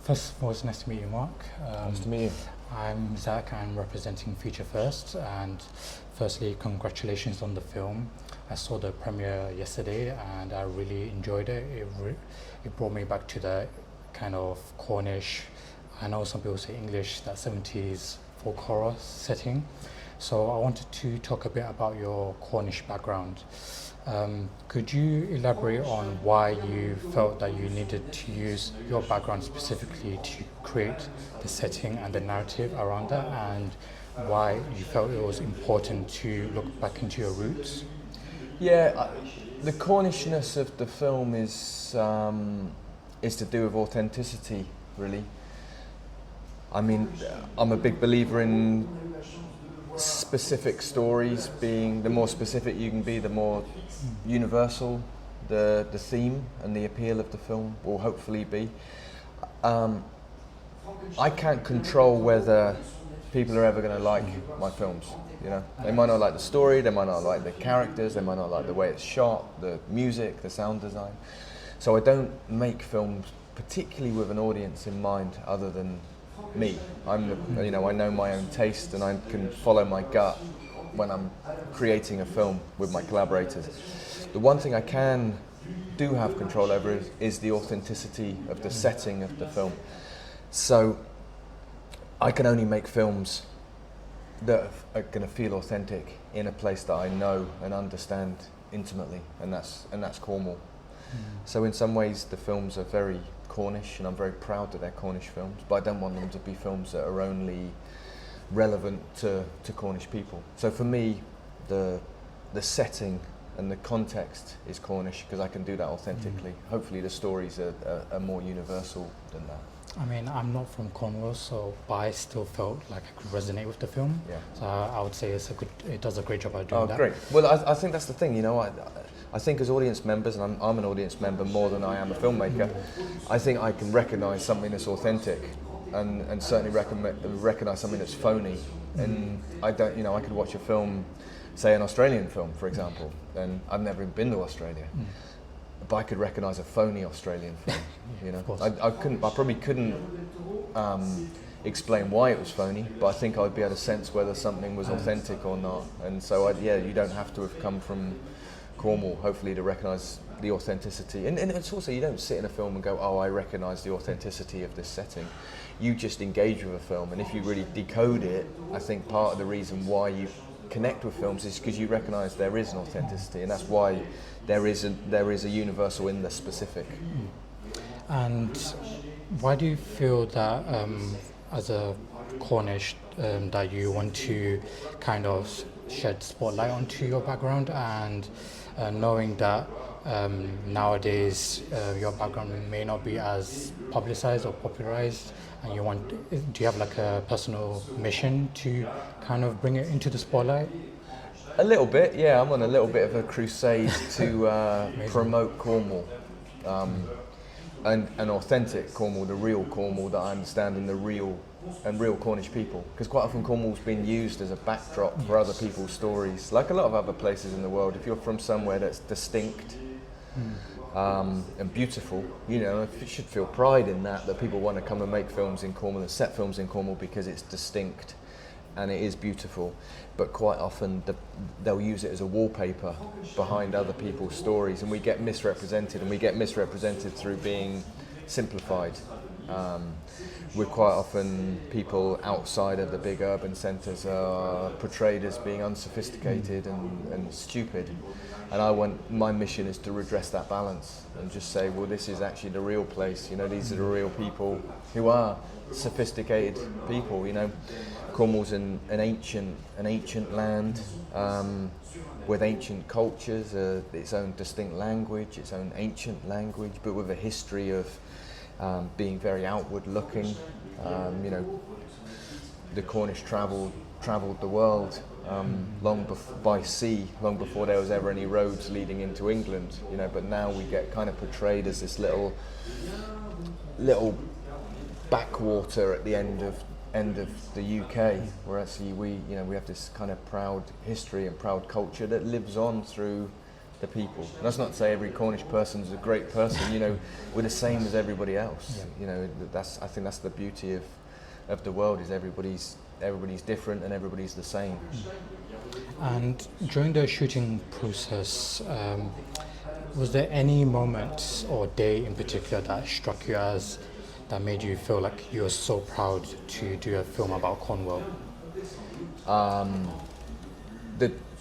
First of all, it's nice to meet you, Mark. Nice to meet you. I'm Zach. I'm representing Feature First, and firstly, congratulations on the film. I saw the premiere yesterday, and I really enjoyed it. It brought me back to the kind of Cornish, I know some people say English, that 70s folk horror setting. So I wanted to talk a bit about your Cornish background. Could you elaborate on why you felt that you needed to use your background specifically to create the setting and the narrative around that, and why you felt it was important to look back into your roots? Yeah, the Cornishness of the film is to do with authenticity, really. I mean, I'm a big believer in specific stories being, the more specific you can be, the more universal the theme and the appeal of the film will hopefully be. I can't control whether people are ever going to like my films, you know. They might not like the story, they might not like the characters, they might not like the way it's shot, the music, the sound design. So I don't make films particularly with an audience in mind other than me. I know my own taste, and I can follow my gut when I'm creating a film with my collaborators. The one thing I do have control over is the authenticity of the setting of the film. So I can only make films that are going to feel authentic in a place that I know and understand intimately, and that's Cornwall. So in some ways the films are very Cornish, and I'm very proud that they're Cornish films, but I don't want them to be films that are only relevant to Cornish people. So for me, the setting and the context is Cornish, because I can do that authentically. Hopefully the stories are more universal than that. I mean, I'm not from Cornwall, but I still felt like I could resonate with the film. Yeah. So I would say it does a great job at doing that. Oh, great. Well, I think that's the thing, you know. I think as audience members, and I'm an audience member more than I am a filmmaker, I think I can recognise something that's authentic, and certainly recognise something that's phony. And I could watch a film, say an Australian film, for example, and I've never been to Australia, but I could recognise a phony Australian film. You know, I probably couldn't explain why it was phony, but I think I'd be able to sense whether something was authentic or not. And so, you don't have to have come from Cornwall, hopefully, to recognise the authenticity. And it's also, you don't sit in a film and go, oh, I recognise the authenticity of this setting. You just engage with a film, and if you really decode it, I think part of the reason why you connect with films is because you recognise there is an authenticity, and that's why there is a universal in the specific. And why do you feel that, as a Cornish, that you want to kind of shed spotlight onto your background, and knowing that nowadays your background may not be as publicized or popularized, and do you have like a personal mission to kind of bring it into the spotlight? A little bit, yeah. I'm on a little bit of a crusade to promote Cornwall, and an authentic Cornwall, the real Cornwall that I understand, and real Cornish people. Because quite often Cornwall's been used as a backdrop for other people's stories. Like a lot of other places in the world, if you're from somewhere that's distinct and beautiful, you know, you should feel pride in that people want to come and make films in Cornwall and set films in Cornwall because it's distinct and it is beautiful. But quite often they'll use it as a wallpaper behind other people's stories, and we get misrepresented through being simplified. We're quite often, people outside of the big urban centres are portrayed as being unsophisticated and stupid. And my mission is to redress that balance and just say, well, this is actually the real place. You know, these are the real people who are sophisticated people. You know, Cornwall's an ancient land with ancient cultures, its own distinct language, its own ancient language, but with a history of being very outward looking. You know, the Cornish travelled the world by sea, long before there was ever any roads leading into England. You know, but now we get kind of portrayed as this little backwater at the end of the UK, where actually we have this kind of proud history and proud culture that lives on through the people. And that's not to say every Cornish person is a great person. You know, we're the same as everybody else. You know, I think that's the beauty of the world, is everybody's different and everybody's the same. And during the shooting process, was there any moment or day in particular that struck you as that made you feel like you were so proud to do a film about Cornwall?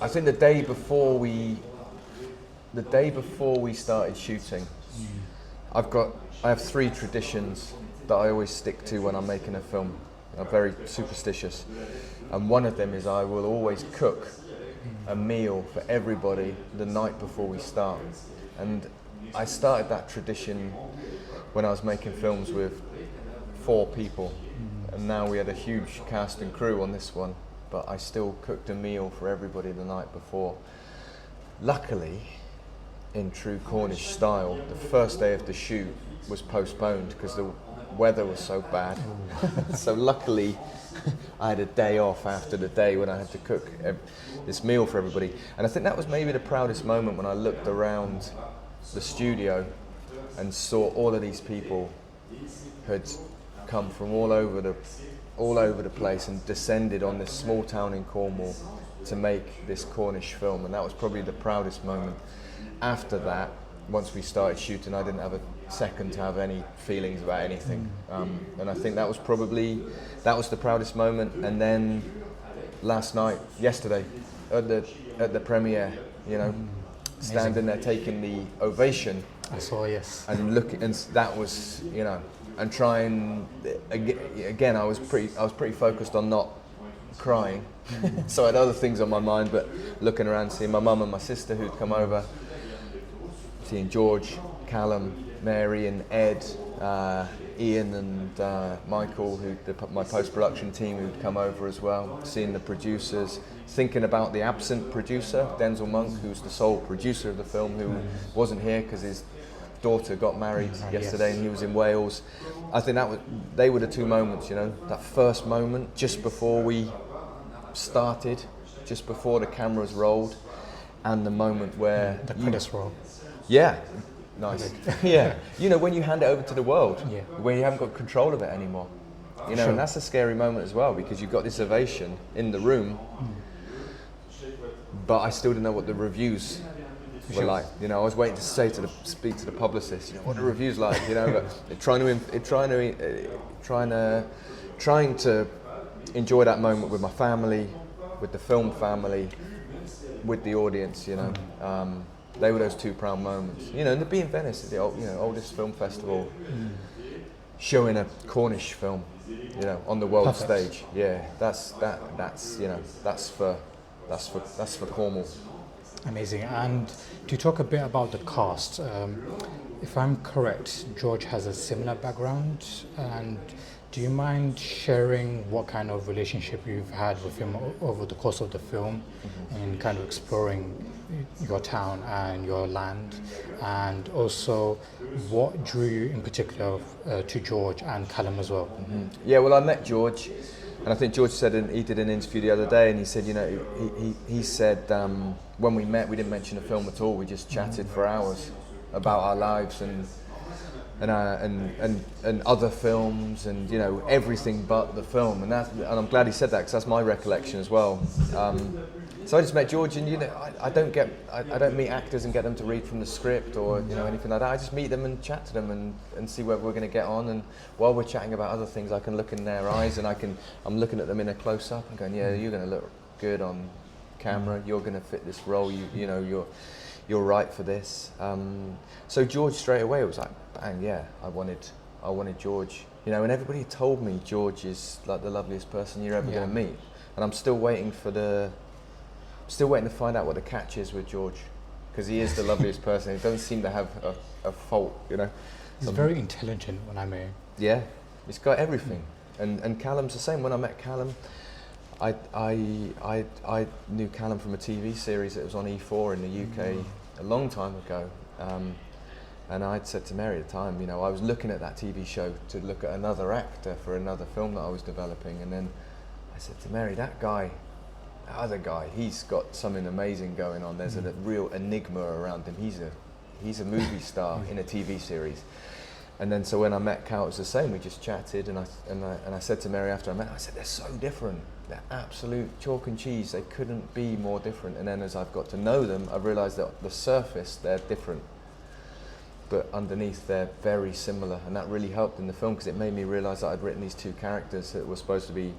I think the day before we started shooting, I have 3 traditions that I always stick to when I'm making a film. I'm very superstitious, and one of them is I will always cook a meal for everybody the night before we start. And I started that tradition when I was making films with 4 people, and now we had a huge cast and crew on this one, but I still cooked a meal for everybody the night before. Luckily, in true Cornish style, the first day of the shoot was postponed because the weather was so bad. So luckily I had a day off after the day when I had to cook this meal for everybody. And I think that was maybe the proudest moment, when I looked around the studio and saw all of these people had come from all over the place and descended on this small town in Cornwall to make this Cornish film. And that was probably the proudest moment. After that, once we started shooting, I didn't have a second to have any feelings about anything. And I think that was the proudest moment. And then yesterday, at the premiere, you know, standing there taking the ovation. I saw, yes. And that was, you know, and trying again. I was pretty focused on not crying, so I had other things on my mind. But looking around, seeing my mum and my sister who'd come over, seeing George, Callum, Mary, and Ed, Ian, and Michael, my post-production team, who'd come over as well. Seeing the producers, thinking about the absent producer, Denzel Monk, who's the sole producer of the film, who wasn't here because his daughter got married yesterday, and he was in Wales. I think they were the 2 moments, you know, that first moment just before we started, just before the cameras rolled, and the moment where the credits roll. Yeah, nice. Yeah, you know, when you hand it over to the world, Yeah. when you haven't got control of it anymore, you know, Sure. and that's a scary moment as well, because you've got this ovation in the room, but I still didn't know what the reviews were Sure. like. You know, I was waiting to speak to the publicist, you know, what the reviews like, you know, but trying to enjoy that moment with my family, with the film family, with the audience, you know. They were those 2 proud moments, you know. And to be in Venice, the oldest film festival, showing a Cornish film, you know, on the world Perfect. stage. Yeah, that's you know, that's for Cornwall. Amazing. And to talk a bit about the cast, if I'm correct, George has a similar background, and do you mind sharing what kind of relationship you've had with him over the course of the film, and kind of exploring your town and your land, and also what drew you in particular to George and Callum as well? Yeah, well, I met George, and I think George said he did an interview the other day, and he said, you know, he said when we met, we didn't mention a film at all. We just chatted for hours about our lives and other films, and you know, everything but the film. And I'm glad he said that, because that's my recollection as well. So I just met George, and you know, I don't meet actors and get them to read from the script or you know, anything like that. I just meet them and chat to them and see whether we're going to get on. And while we're chatting about other things, I can look in their eyes, and I'm looking at them in a close up and going, yeah, you're going to look good on camera. You're going to fit this role. You know, you're right for this. So George straight away was like, bang, yeah, I wanted George. You know, and everybody told me George is like the loveliest person you're ever going to meet. And I'm still waiting to find out what the catch is with George, because he is the loveliest person. He doesn't seem to have a fault, you know. He's very intelligent when I met him. Yeah, he's got everything. And Callum's the same. When I met Callum, I knew Callum from a TV series that was on E4 in the UK a long time ago. And I'd said to Mary at the time, you know, I was looking at that TV show to look at another actor for another film that I was developing, and then I said to Mary, that guy, other guy, he's got something amazing going on. There's a real enigma around him. He's a movie star in a TV series. And then so when I met Cal, it was the same. We just chatted, and I said to Mary after I met, I said, they're so different. They're absolute chalk and cheese. They couldn't be more different. And then as I've got to know them, I've realised that the surface they're different, but underneath they're very similar. And that really helped in the film, because it made me realise that I'd written these two characters that were supposed to be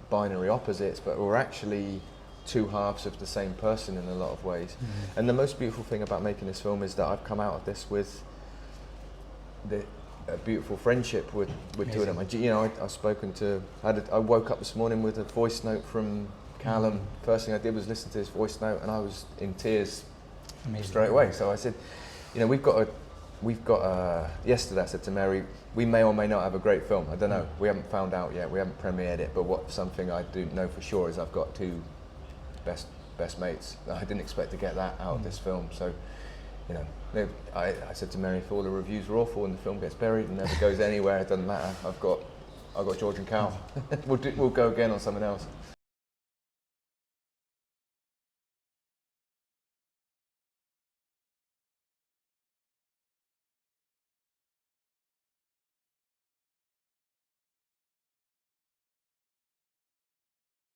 binary opposites, but were actually two halves of the same person in a lot of ways. And the most beautiful thing about making this film is that I've come out of this with a beautiful friendship with two of them. I've spoken to, I woke up this morning with a voice note from Callum. First thing I did was listen to his voice note, and I was in tears straight away. So I said, we've got yesterday I said to Mary, we may or may not have a great film. I don't know. We haven't found out yet. We haven't premiered it. But something I do know for sure is I've got two best mates. I didn't expect to get that out of this film. So, I said to Mary, if all the reviews are awful and the film gets buried and never goes anywhere, it doesn't matter. I've got George and Cal. We'll go again on something else.